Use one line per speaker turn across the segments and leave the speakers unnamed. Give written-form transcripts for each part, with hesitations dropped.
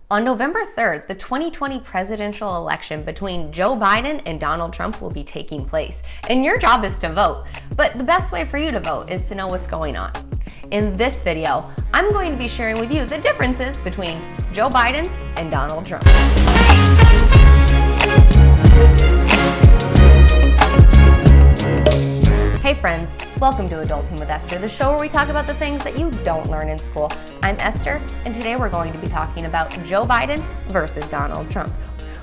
On November 3rd, the 2020 presidential election between Joe Biden and Donald Trump will be taking place, and your job is to vote. But the best way for you to vote is to know what's going on. In this video, I'm going to be sharing with you the differences between Joe Biden and Donald Trump. Hey friends, welcome to Adulting with Esther, the show where we talk about the things that you don't learn in school. I'm Esther, and today we're going to be talking about Joe Biden versus Donald Trump.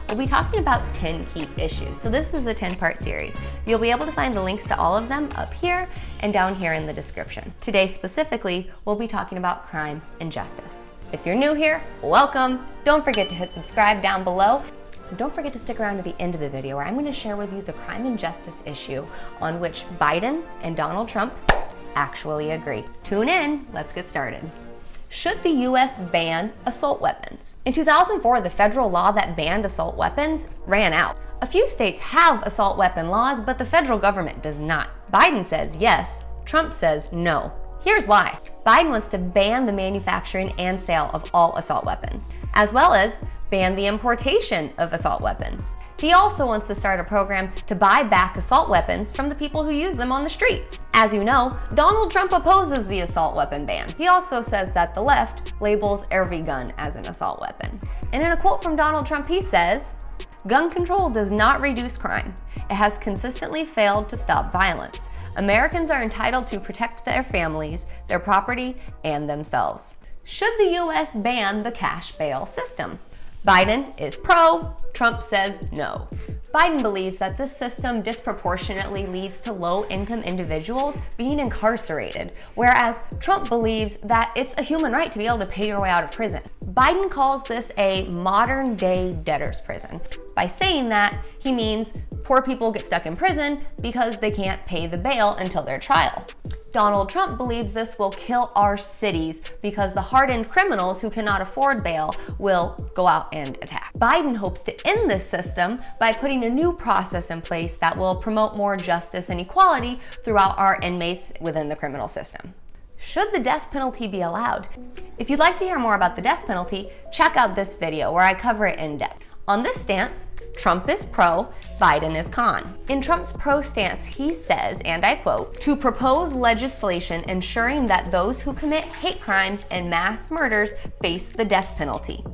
We'll be talking about 10 key issues, so this is a 10-part series. You'll be able to find the links to all of them up here and down here in the description. Today specifically, we'll be talking about crime and justice. If you're new here, welcome. Don't forget to hit subscribe down below. And don't forget to stick around to the end of the video where I'm going to share with you the crime and justice issue on which Biden and Donald Trump actually agree. Tune in, let's get started. Should the U.S. ban assault weapons? In 2004, the federal law that banned assault weapons ran out. A few states have assault weapon laws, but the federal government does not. Biden says yes, Trump says no. Here's why. Biden wants to ban the manufacturing and sale of all assault weapons, as well as ban the importation of assault weapons. He also wants to start a program to buy back assault weapons from the people who use them on the streets. As you know, Donald Trump opposes the assault weapon ban. He also says that the left labels every gun as an assault weapon. And in a quote from Donald Trump, he says, "Gun control does not reduce crime. It has consistently failed to stop violence. Americans are entitled to protect their families, their property, and themselves." Should the U.S. ban the cash bail system? Biden is pro, Trump says no. Biden believes that this system disproportionately leads to low-income individuals being incarcerated, whereas Trump believes that it's a human right to be able to pay your way out of prison. Biden calls this a modern-day debtor's prison. By saying that, he means poor people get stuck in prison because they can't pay the bail until their trial. Donald Trump believes this will kill our cities because the hardened criminals who cannot afford bail will go out and attack. Biden hopes to end this system by putting a new process in place that will promote more justice and equality throughout our inmates within the criminal system. Should the death penalty be allowed? If you'd like to hear more about the death penalty, check out this video where I cover it in depth. On this stance, Trump is pro, Biden is con. In Trump's pro stance, he says, and I quote, "to propose legislation ensuring that those who commit hate crimes and mass murders face the death penalty,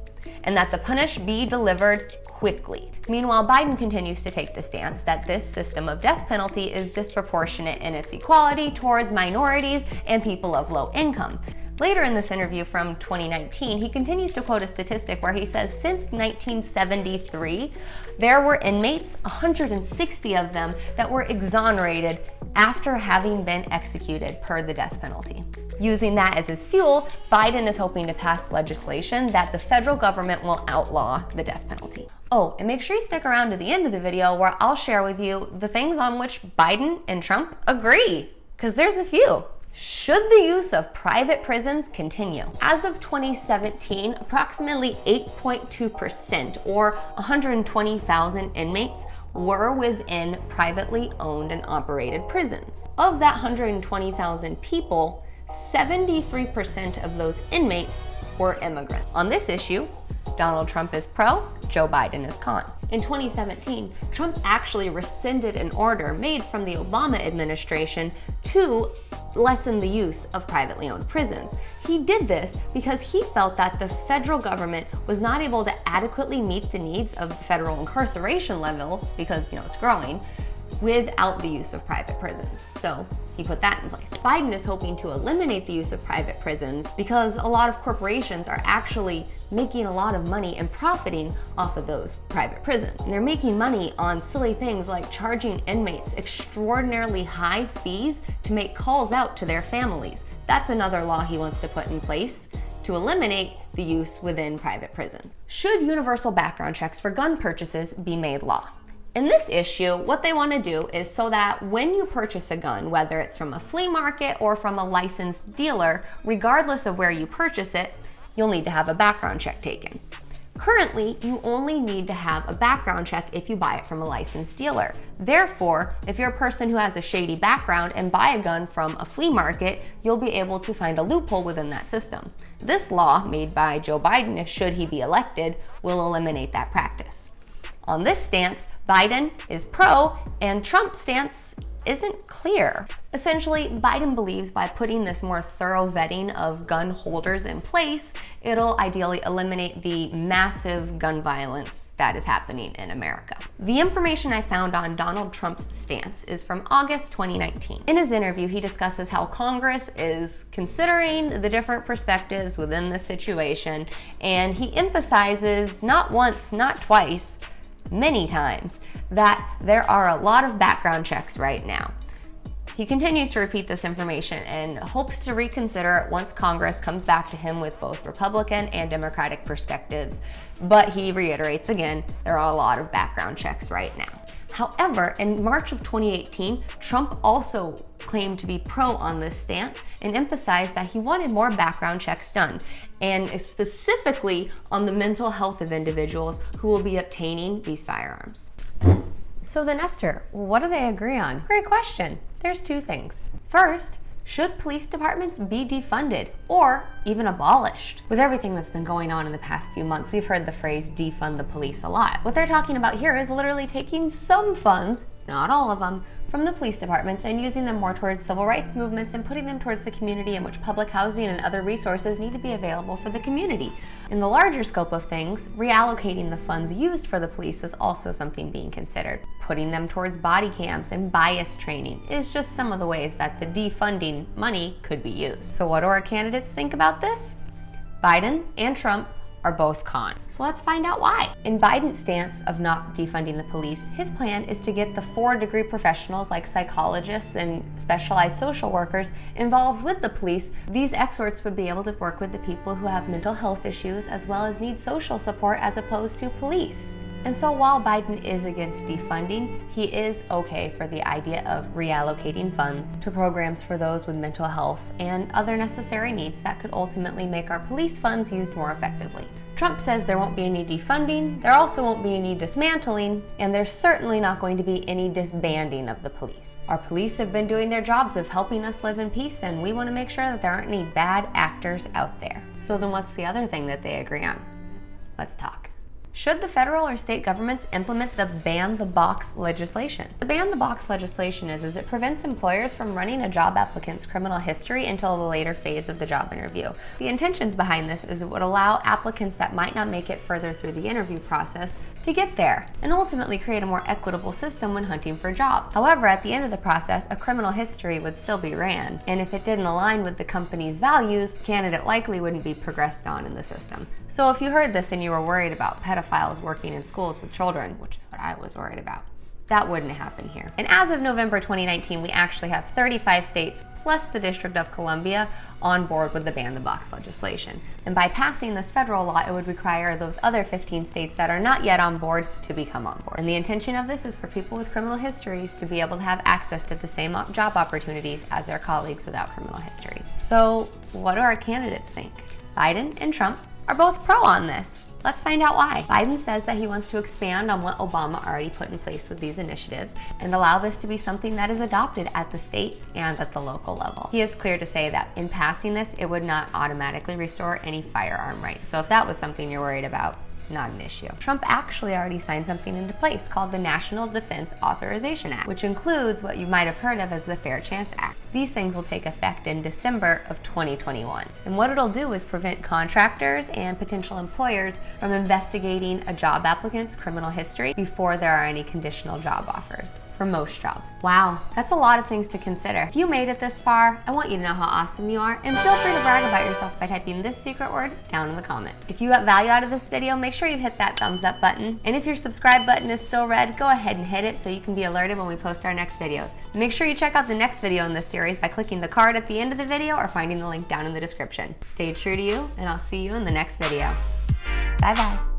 and that the punish be delivered quickly." Meanwhile, Biden continues to take the stance that this system of death penalty is disproportionate in its equality towards minorities and people of low income. Later in this interview from 2019, he continues to quote a statistic where he says since 1973, there were inmates, 160 of them, that were exonerated after having been executed per the death penalty. Using that as his fuel, Biden is hoping to pass legislation that the federal government will outlaw the death penalty. Oh, and make sure you stick around to the end of the video where I'll share with you the things on which Biden and Trump agree, because there's a few. Should the use of private prisons continue? As of 2017, approximately 8.2% or 120,000 inmates were within privately owned and operated prisons. Of that 120,000 people, 73% of those inmates were immigrants. On this issue, Donald Trump is pro, Joe Biden is con. In 2017, Trump actually rescinded an order made from the Obama administration to lessen the use of privately owned prisons. He did this because he felt that the federal government was not able to adequately meet the needs of the federal incarceration level, because it's growing, without the use of private prisons. So he put that in place. Biden is hoping to eliminate the use of private prisons because a lot of corporations are actually making a lot of money and profiting off of those private prisons. And they're making money on silly things like charging inmates extraordinarily high fees to make calls out to their families. That's another law he wants to put in place to eliminate the use within private prisons. Should universal background checks for gun purchases be made law? In this issue, what they want to do is so that when you purchase a gun, whether it's from a flea market or from a licensed dealer, regardless of where you purchase it, you'll need to have a background check taken. Currently, you only need to have a background check if you buy it from a licensed dealer. Therefore, if you're a person who has a shady background and buy a gun from a flea market, you'll be able to find a loophole within that system. This law, made by Joe Biden, if should he be elected, will eliminate that practice. On this stance, Biden is pro, and Trump's stance isn't clear. Essentially, Biden believes by putting this more thorough vetting of gun holders in place, it'll ideally eliminate the massive gun violence that is happening in America. The information I found on Donald Trump's stance is from August 2019. In his interview, he discusses how Congress is considering the different perspectives within the situation, and he emphasizes not once, not twice, many times, that there are a lot of background checks right now. He continues to repeat this information and hopes to reconsider it once Congress comes back to him with both Republican and Democratic perspectives. But he reiterates again, there are a lot of background checks right now. However, in March of 2018, Trump also claimed to be pro on this stance and emphasized that he wanted more background checks done, and specifically on the mental health of individuals who will be obtaining these firearms. So then, Esther, what do they agree on? Great question. There's two things. First, should police departments be defunded or even abolished? With everything that's been going on in the past few months, we've heard the phrase defund the police a lot. What they're talking about here is literally taking some funds, not all of them, from the police departments and using them more towards civil rights movements and putting them towards the community in which public housing and other resources need to be available for the community. In the larger scope of things, reallocating the funds used for the police is also something being considered. Putting them towards body cams and bias training is just some of the ways that the defunding money could be used. So what do our candidates think about this? Biden and Trump are both con. So let's find out why. In Biden's stance of not defunding the police, his plan is to get the 4-degree professionals like psychologists and specialized social workers involved with the police. These experts would be able to work with the people who have mental health issues as well as need social support as opposed to police. And so while Biden is against defunding, he is okay for the idea of reallocating funds to programs for those with mental health and other necessary needs that could ultimately make our police funds used more effectively. Trump says there won't be any defunding, there also won't be any dismantling, and there's certainly not going to be any disbanding of the police. Our police have been doing their jobs of helping us live in peace, and we want to make sure that there aren't any bad actors out there. So then what's the other thing that they agree on? Let's talk. Should the federal or state governments implement the ban the box legislation? The ban the box legislation is it prevents employers from running a job applicant's criminal history until the later phase of the job interview. The intentions behind this is it would allow applicants that might not make it further through the interview process to get there and ultimately create a more equitable system when hunting for jobs. However, at the end of the process, a criminal history would still be ran, and if it didn't align with the company's values, the candidate likely wouldn't be progressed on in the system. So if you heard this and you were worried about pedophiles working in schools with children, which is what I was worried about, that wouldn't happen here. And as of November 2019, we actually have 35 states plus the District of Columbia on board with the ban the box legislation. And by passing this federal law, it would require those other 15 states that are not yet on board to become on board. And the intention of this is for people with criminal histories to be able to have access to the same job opportunities as their colleagues without criminal history. So what do our candidates think? Biden and Trump are both pro on this. Let's find out why. Biden says that he wants to expand on what Obama already put in place with these initiatives and allow this to be something that is adopted at the state and at the local level. He is clear to say that in passing this, it would not automatically restore any firearm rights. So if that was something you're worried about, not an issue. Trump actually already signed something into place called the National Defense Authorization Act, which includes what you might have heard of as the Fair Chance Act. These things will take effect in December of 2021. And what it'll do is prevent contractors and potential employers from investigating a job applicant's criminal history before there are any conditional job offers for most jobs. Wow, that's a lot of things to consider. If you made it this far, I want you to know how awesome you are, and feel free to brag about yourself by typing this secret word down in the comments. If you got value out of this video, make sure you hit that thumbs up button. And if your subscribe button is still red, go ahead and hit it so you can be alerted when we post our next videos. Make sure you check out the next video in this series by clicking the card at the end of the video or finding the link down in the description. Stay true to you, and I'll see you in the next video. Bye bye.